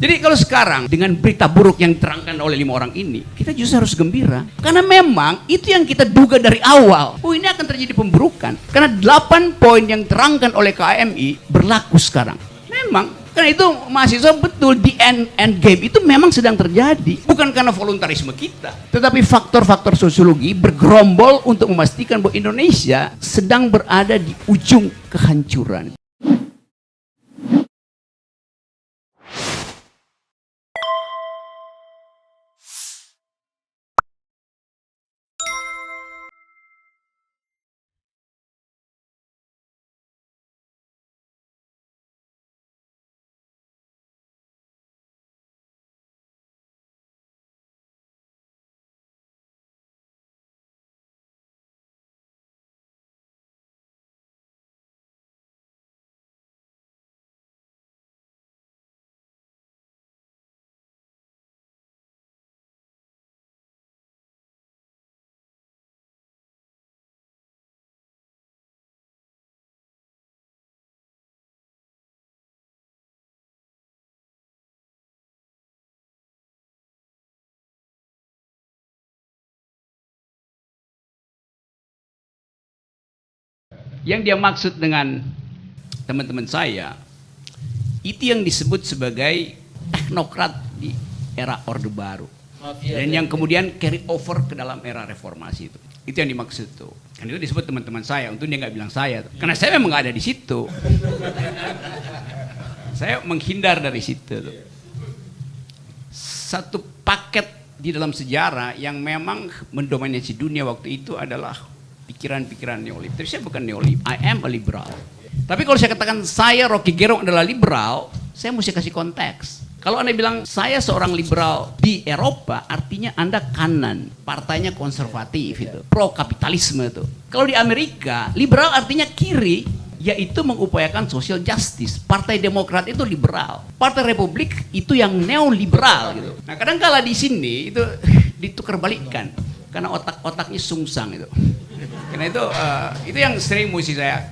Jadi kalau sekarang dengan berita buruk yang diterangkan oleh 5 orang ini, kita justru harus gembira. Karena memang itu yang kita duga dari awal. Oh, ini akan terjadi pemburukan. Karena 8 poin yang diterangkan oleh KMI berlaku sekarang. Memang, karena itu mahasiswa betul di end game itu memang sedang terjadi. Bukan karena voluntarisme kita, tetapi faktor-faktor sosiologi bergerombol untuk memastikan bahwa Indonesia sedang berada di ujung kehancuran. Yang dia maksud dengan teman-teman saya, itu yang disebut sebagai teknokrat di era Orde Baru. Dan yang kemudian carry over ke dalam era reformasi itu. Itu yang dimaksud tuh. Kan itu disebut teman-teman saya, untung dia nggak bilang saya. Karena saya memang nggak ada di situ. Saya menghindar dari situ tuh. Satu paket di dalam sejarah yang memang mendominasi dunia waktu itu adalah pikiran-pikiran neoliberal. Tapi saya bukan neoliberal, I am a liberal. Tapi kalau saya katakan saya Rocky Gerung adalah liberal, saya mesti kasih konteks. Kalau Anda bilang saya seorang liberal di Eropa, artinya Anda kanan, partainya konservatif itu, pro kapitalisme itu. Kalau di Amerika, liberal artinya kiri, yaitu mengupayakan social justice. Partai Demokrat itu liberal, Partai Republik itu yang neoliberal gitu. Nah, kadang-kala di sini itu ditukar balikkan karena otak-otaknya sungsang itu. Karena itu yang sering mesti saya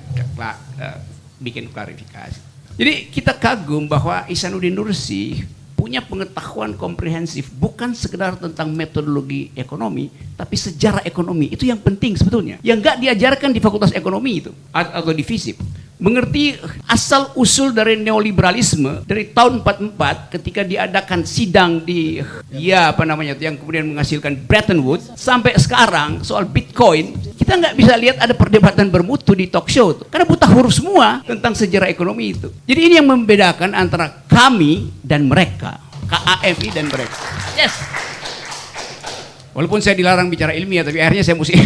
bikin klarifikasi. Jadi kita kagum bahwa Ihsanuddin Nursi punya pengetahuan komprehensif bukan sekedar tentang metodologi ekonomi, tapi sejarah ekonomi. Itu yang penting sebetulnya. Yang nggak diajarkan di Fakultas Ekonomi itu atau di FISIP. Mengerti asal usul dari neoliberalisme dari tahun 44 ketika diadakan sidang di yang kemudian menghasilkan Bretton Woods sampai sekarang soal Bitcoin, kita nggak bisa lihat ada perdebatan bermutu di talk show tuh. Karena buta huruf semua tentang sejarah ekonomi itu. Jadi ini yang membedakan antara kami dan mereka, KAMI dan mereka. Yes. Walaupun saya dilarang bicara ilmiah, tapi akhirnya saya mesti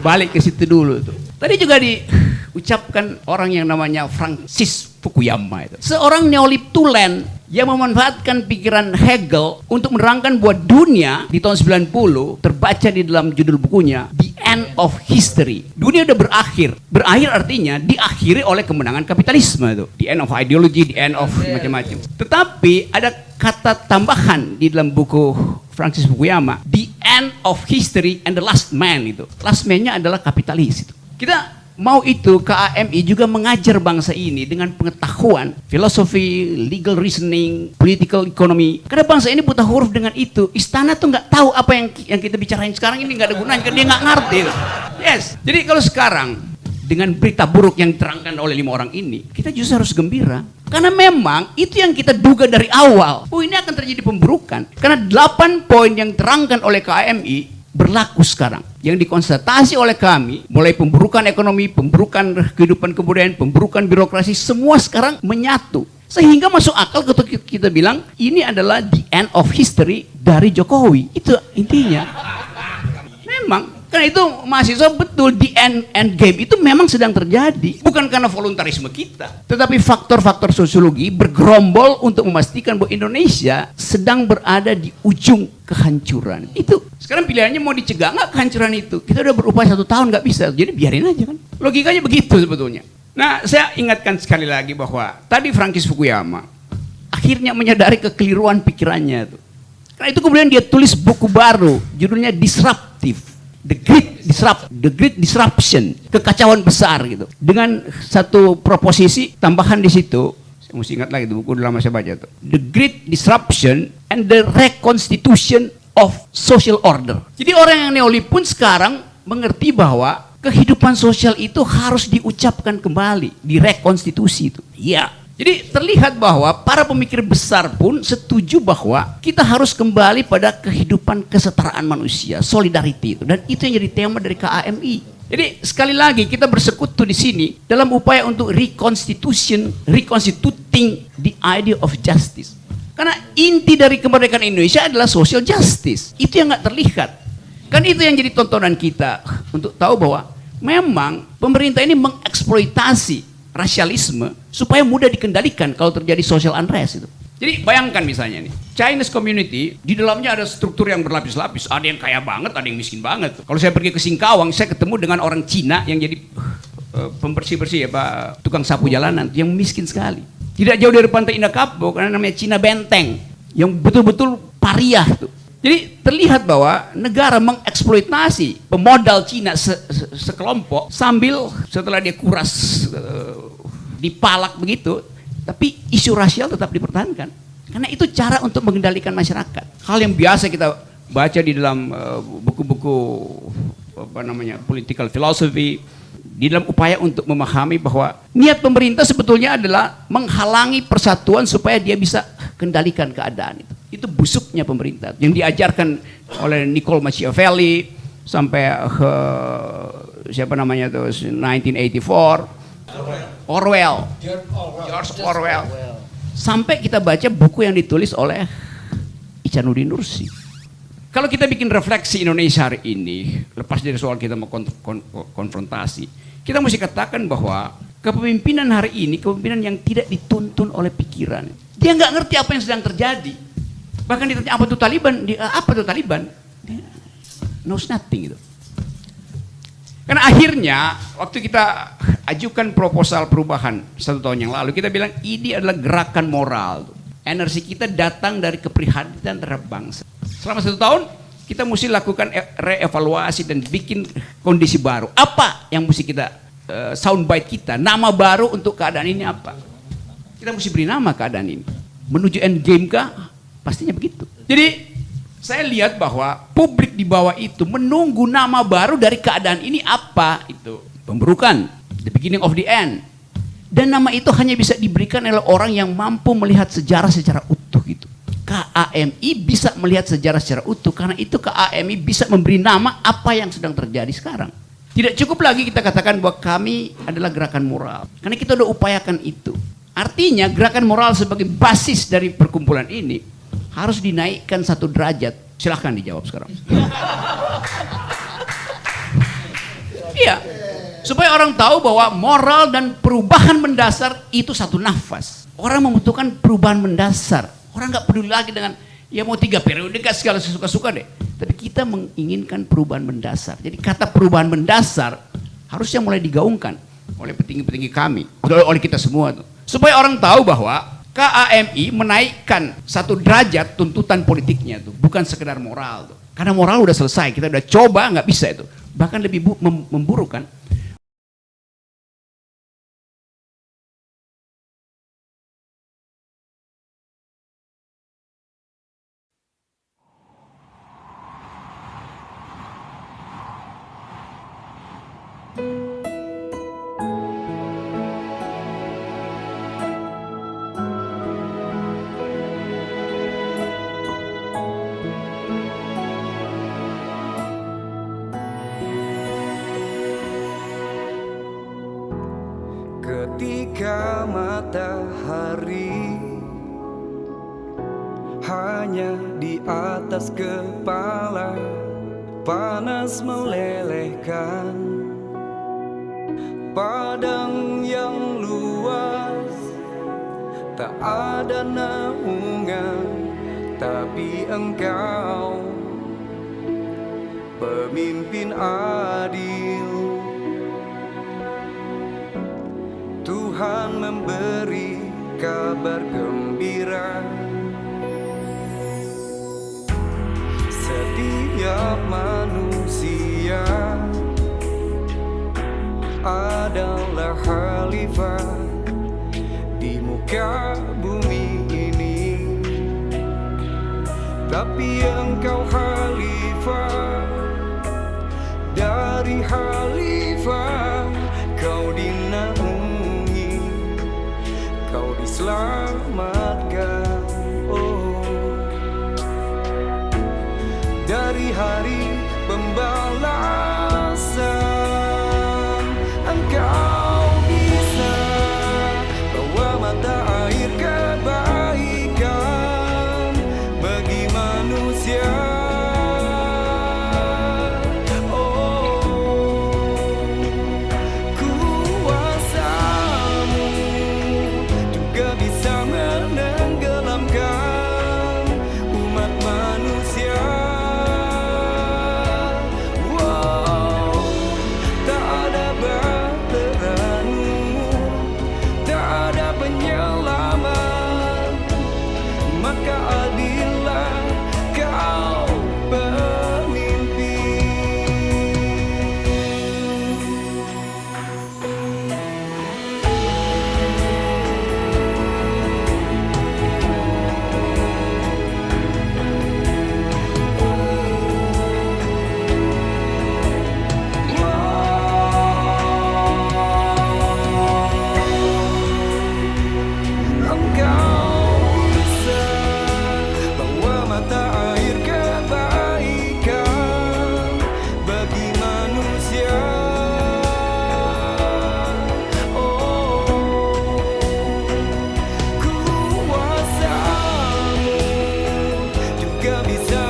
balik ke situ dulu tuh. Tadi juga diucapkan orang yang namanya Francis Fukuyama itu. Seorang neolib tulen yang memanfaatkan pikiran Hegel untuk menerangkan bahwa dunia di tahun 90 terbaca di dalam judul bukunya The End of History. Dunia udah berakhir. Berakhir artinya diakhiri oleh kemenangan kapitalisme itu. The end of ideology, the end of macam-macam. Tetapi ada kata tambahan di dalam buku Francis Fukuyama, the end of history and the last man itu. Last man-nya adalah kapitalis itu. Kita mau itu KAMI juga mengajar bangsa ini dengan pengetahuan filosofi, legal reasoning, political economy. Karena bangsa ini buta huruf dengan itu. Istana tuh nggak tahu apa yang kita bicarain sekarang ini, nggak ada gunanya karena dia nggak ngerti. Yes. Jadi kalau sekarang dengan berita buruk yang diterangkan oleh 5 orang ini, kita justru harus gembira. Karena memang itu yang kita duga dari awal. Oh, ini akan terjadi pemburukan. Karena 8 poin yang diterangkan oleh KAMI berlaku sekarang. Yang dikonstatasi oleh kami, mulai pemburukan ekonomi, pemburukan kehidupan kebudayaan, pemburukan birokrasi, semua sekarang menyatu. Sehingga masuk akal ketika kita bilang ini adalah the end of history dari Jokowi. Itu intinya. Memang. Karena itu mahasiswa betul di end game itu memang sedang terjadi. Bukan karena voluntarisme kita, tetapi faktor-faktor sosiologi bergerombol untuk memastikan bahwa Indonesia sedang berada di ujung kehancuran. Itu sekarang pilihannya mau dicegah nggak kehancuran itu. Kita udah berupaya 1 tahun nggak bisa, jadi biarin aja kan. Logikanya begitu sebetulnya. Nah, saya ingatkan sekali lagi bahwa tadi Francis Fukuyama akhirnya menyadari kekeliruan pikirannya itu. Karena itu kemudian dia tulis buku baru, judulnya Disruptive. The Great Disruption, kekacauan besar gitu. Dengan satu proposisi tambahan di situ, Saya mesti ingat lagi itu buku lama saya baca tuh. The Great Disruption and the Reconstitution of Social Order. Jadi orang yang neolib pun sekarang mengerti bahwa kehidupan sosial itu harus diucapkan kembali, direkonstitusi itu. Ya. Jadi terlihat bahwa para pemikir besar pun setuju bahwa kita harus kembali pada kehidupan kesetaraan manusia, solidarity itu. Dan itu yang jadi tema dari KAMI. Jadi sekali lagi kita bersekutu di sini dalam upaya untuk reconstituting the idea of justice. Karena inti dari kemerdekaan Indonesia adalah social justice. Itu yang nggak terlihat. Kan itu yang jadi tontonan kita untuk tahu bahwa memang pemerintah ini mengeksploitasi rasialisme supaya mudah dikendalikan kalau terjadi social unrest itu. Jadi bayangkan misalnya nih, Chinese community di dalamnya ada struktur yang berlapis-lapis, ada yang kaya banget, ada yang miskin banget. Kalau saya pergi ke Singkawang, saya ketemu dengan orang Cina yang jadi pembersih-bersih ya Pak, tukang sapu jalanan yang miskin sekali. Tidak jauh dari pantai Indah Kapuk, karena namanya Cina Benteng, yang betul-betul pariah tuh. Jadi terlihat bahwa negara mengeksploitasi pemodal Cina sekelompok sambil setelah dia kuras dipalak begitu, tapi isu rasial tetap dipertahankan. Karena itu cara untuk mengendalikan masyarakat. Hal yang biasa kita baca di dalam buku-buku political philosophy, di dalam upaya untuk memahami bahwa niat pemerintah sebetulnya adalah menghalangi persatuan supaya dia bisa kendalikan keadaan itu. Itu busuknya pemerintah yang diajarkan oleh Niccolo Machiavelli sampai siapa namanya tuh 1984, George Orwell. Sampai kita baca buku yang ditulis oleh Ihsanuddin Nursi. Kalau kita bikin refleksi Indonesia hari ini, lepas dari soal kita mau konfrontasi, kita mesti katakan bahwa kepemimpinan hari ini kepemimpinan yang tidak dituntun oleh pikiran. Dia nggak ngerti apa yang sedang terjadi. Bahkan ditanya apa itu Taliban, apa itu Taliban? Dia knows nothing gitu. Karena akhirnya waktu kita ajukan proposal perubahan 1 tahun yang lalu, kita bilang ini adalah gerakan moral. Energi kita datang dari keprihatinan terhadap bangsa. Selama 1 tahun kita mesti lakukan reevaluasi dan bikin kondisi baru. Apa yang mesti kita soundbite kita, nama baru untuk keadaan ini apa? Kita mesti beri nama keadaan ini. Menuju endgame kah? Pastinya begitu. Jadi saya lihat bahwa publik di bawah itu menunggu nama baru dari keadaan ini apa itu. Pemburukan, the beginning of the end. Dan nama itu hanya bisa diberikan oleh orang yang mampu melihat sejarah secara utuh gitu. KAMI bisa melihat sejarah secara utuh karena itu KAMI bisa memberi nama apa yang sedang terjadi sekarang. Tidak cukup lagi kita katakan bahwa kami adalah gerakan moral. Karena kita sudah upayakan itu. Artinya gerakan moral sebagai basis dari perkumpulan ini harus dinaikkan 1 derajat. Silahkan dijawab sekarang. Iya. Supaya orang tahu bahwa moral dan perubahan mendasar itu satu nafas. Orang membutuhkan perubahan mendasar. Orang nggak peduli lagi dengan ya mau 3 periode gak segala sesuka-suka deh. Tapi kita menginginkan perubahan mendasar. Jadi kata perubahan mendasar harusnya mulai digaungkan oleh petinggi-petinggi kami, oleh kita semua tuh. Supaya orang tahu bahwa KAMI menaikkan 1 derajat tuntutan politiknya tuh, bukan sekedar moral tuh. Karena moral udah selesai, kita udah coba nggak bisa itu. Bahkan lebih memburuk kan. Ketika matahari hanya di atas kepala, panas melelehkan padang yang luas, tak ada naungan, tapi engkau pemimpin adil. Tuhan memberi kabar gembira. Setiap manusia adalah khalifah di muka muka bumi ini, tapi engkau khalifah dari khalifah. Kau dinaungi, kau diselamatkan, oh, dari hari pembalasan. Engkau bisa bawa mata air kebaikan bagi manusia. Bisa